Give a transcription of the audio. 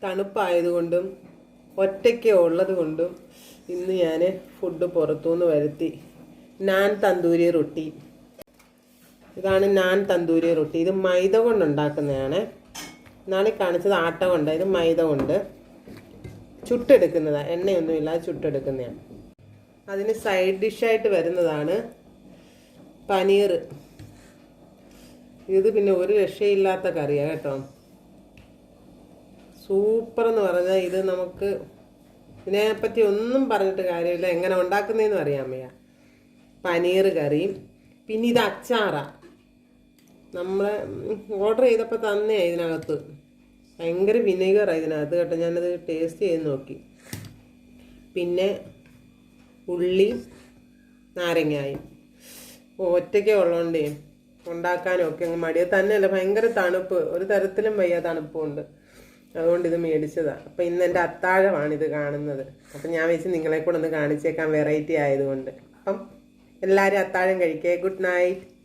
തണുപ്പായതുകൊണ്ടും ഒറ്റയ്ക്ക് ഉള്ളത് കൊണ്ടും ഇന്ന് ഞാൻ ഫുഡ് പുറത്തുനിന്ന് വരുത്തി. നാൻ തന്തൂരി റൊട്ടി. ഇതാണ് നാൻ തന്തൂരി റൊട്ടി. ഇത് മൈദ കൊണ്ടുണ്ടാക്കുന്നതാണ്. നാളെ കാണിച്ചത് ആട്ട കൊണ്ട്. ഇത് മൈദ കൊണ്ട് ചുട്ടെടുക്കുന്നതാണ്. എണ്ണയൊന്നും ഇല്ലാതെ ചുട്ടെടുക്കുന്നതാണ്. അതിന് സൈഡ് ഡിഷായിട്ട് വരുന്നതാണ് പനീർ. ഇത് പിന്നെ ഒരു രക്ഷയില്ലാത്ത കറിയാണ് കേട്ടോ. സൂപ്പർ എന്ന് പറഞ്ഞാൽ ഇത് നമുക്ക് ഇതിനെപ്പറ്റി ഒന്നും പറഞ്ഞിട്ട് കാര്യമില്ല. എങ്ങനെ ഉണ്ടാക്കുന്നതെന്ന് അറിയാൻ വയ്യ. പനീർ കറിയും പിന്നെ ഇത് അച്ചാറാണ്. നമ്മൾ ഓർഡർ ചെയ്തപ്പോൾ തന്നെയാണ് ഇതിനകത്ത്. ഭയങ്കര വിനെഗറാണ് ഇതിനകത്ത് കേട്ടോ. ഞാനത് ടേസ്റ്റ് ചെയ്ത് നോക്കി. പിന്നെ ഉള്ളി നാരങ്ങായും ഒറ്റയ്ക്കേ ഉള്ളതുകൊണ്ടേ ഉണ്ടാക്കാനും ഒക്കെ അങ്ങ് മടിയ. തന്നെയല്ല ഭയങ്കര തണുപ്പ്, ഒരു തരത്തിലും വയ്യ തണുപ്പുണ്ട്. അതുകൊണ്ട് ഇത് മേടിച്ചതാണ്. അപ്പം ഇന്ന് എൻ്റെ അത്താഴമാണിത് കാണുന്നത്. അപ്പം ഞാൻ വെച്ച് നിങ്ങളെ കൂടെ ഒന്ന് കാണിച്ചേക്കാം, വെറൈറ്റി ആയതുകൊണ്ട്. അപ്പം എല്ലാവരും അത്താഴം കഴിക്കേ. Good night.